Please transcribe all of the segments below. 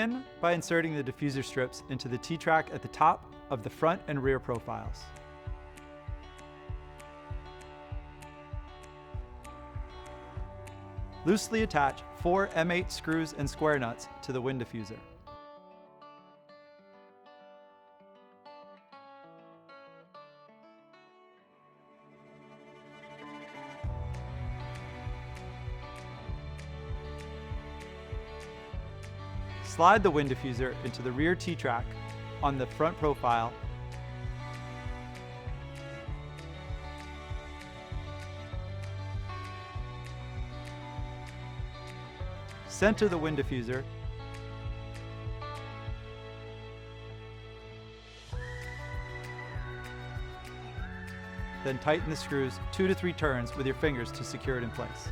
Begin by inserting the diffuser strips into the T-track at the top of the front and rear profiles. Loosely attach 4 M8 screws and square nuts to the wind diffuser. Slide the wind diffuser into the rear T-track on the front profile. Center the wind diffuser. Then tighten the screws 2 to 3 turns with your fingers to secure it in place.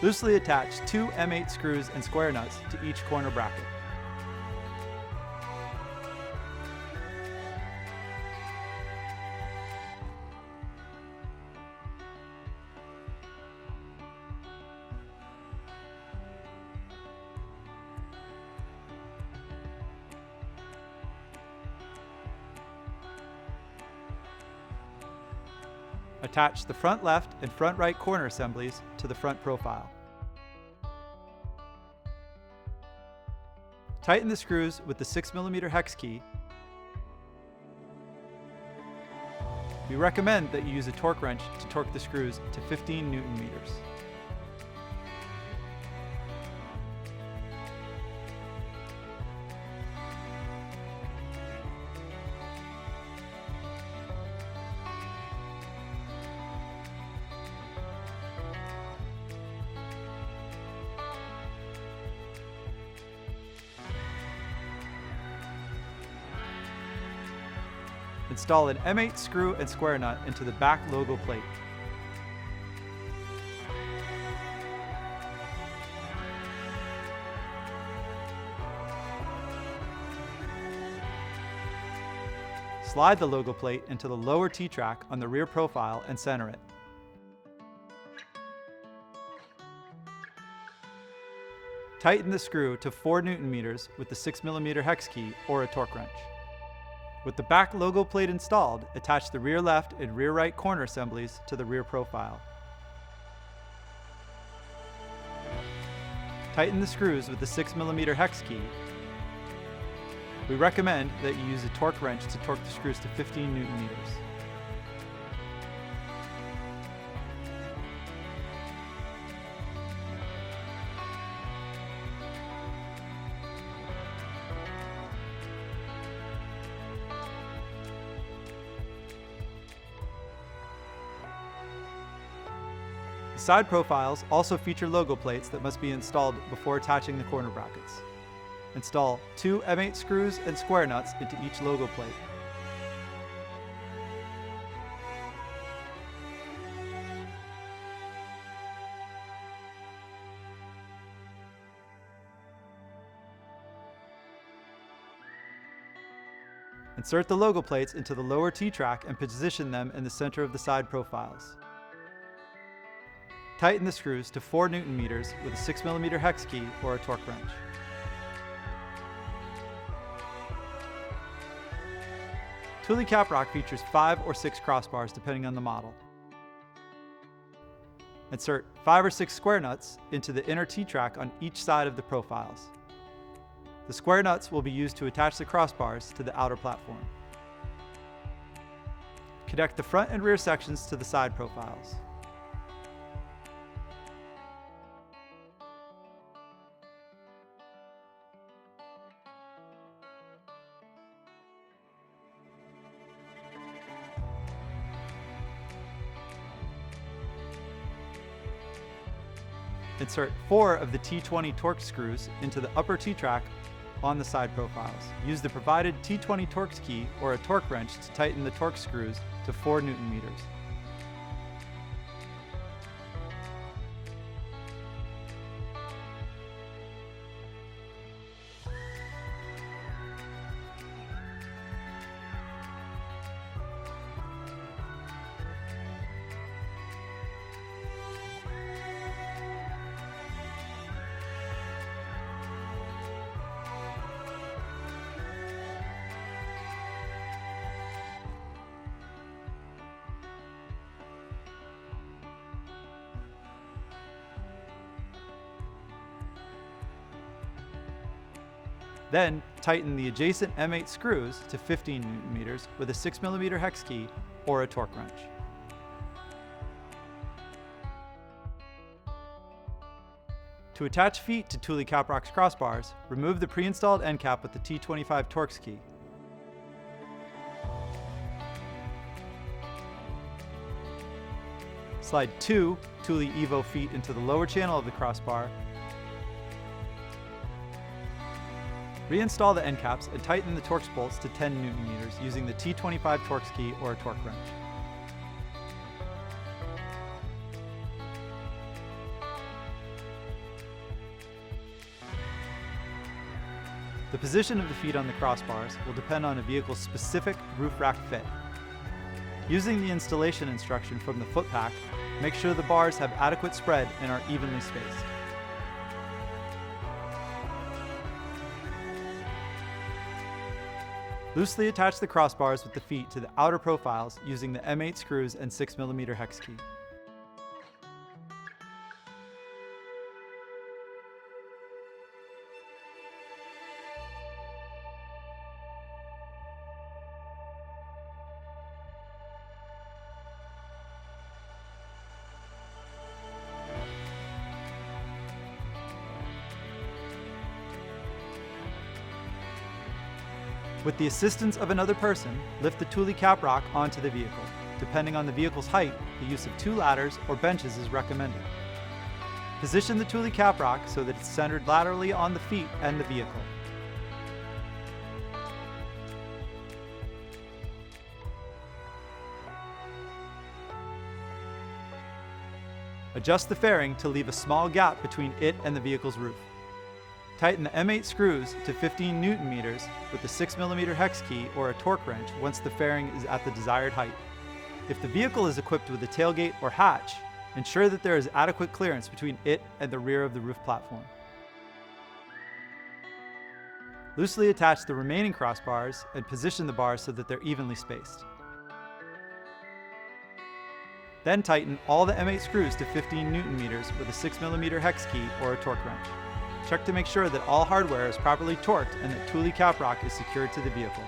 Loosely attach 2 M8 screws and square nuts to each corner bracket. Attach the front left and front right corner assemblies to the front profile. Tighten the screws with the 6mm hex key. We recommend that you use a torque wrench to torque the screws to 15 Newton-meters. Install an M8 screw and square nut into the back logo plate. Slide the logo plate into the lower T-track on the rear profile and center it. Tighten the screw to 4 Newton-meters with the 6mm hex key or a torque wrench. With the back logo plate installed, attach the rear left and rear right corner assemblies to the rear profile. Tighten the screws with the 6mm hex key. We recommend that you use a torque wrench to torque the screws to 15 Newton-meters. Side profiles also feature logo plates that must be installed before attaching the corner brackets. Install 2 M8 screws and square nuts into each logo plate. Insert the logo plates into the lower T-track and position them in the center of the side profiles. Tighten the screws to 4 Newton-meters with a 6mm hex key or a torque wrench. Thule Caprock features 5 or 6 crossbars depending on the model. Insert 5 or 6 square nuts into the inner T-track on each side of the profiles. The square nuts will be used to attach the crossbars to the outer platform. Connect the front and rear sections to the side profiles. Insert 4 of the T20 torque screws into the upper T-track on the side profiles. Use the provided T20 torque key or a torque wrench to tighten the torque screws to 4 Newton-meters. Then tighten the adjacent M8 screws to 15 Newton meters with a 6mm hex key or a torque wrench. To attach feet to Thule Caprock's crossbars, remove the pre-installed end cap with the T25 Torx key. Slide 2 Thule Evo feet into the lower channel of the crossbar. Reinstall the end caps and tighten the Torx bolts to 10 Newton meters using the T25 Torx key or a torque wrench. The position of the feet on the crossbars will depend on a vehicle's specific roof rack fit. Using the installation instruction from the foot pack, make sure the bars have adequate spread and are evenly spaced. Loosely attach the crossbars with the feet to the outer profiles using the M8 screws and 6mm hex key. With the assistance of another person, lift the Thule Caprock onto the vehicle. Depending on the vehicle's height, the use of 2 ladders or benches is recommended. Position the Thule Caprock so that it's centered laterally on the feet and the vehicle. Adjust the fairing to leave a small gap between it and the vehicle's roof. Tighten the M8 screws to 15 Newton meters with the 6mm hex key or a torque wrench once the fairing is at the desired height. If the vehicle is equipped with a tailgate or hatch, ensure that there is adequate clearance between it and the rear of the roof platform. Loosely attach the remaining crossbars and position the bars so that they're evenly spaced. Then tighten all the M8 screws to 15 Newton meters with a 6mm hex key or a torque wrench. Check to make sure that all hardware is properly torqued and that Thule Caprock is secured to the vehicle.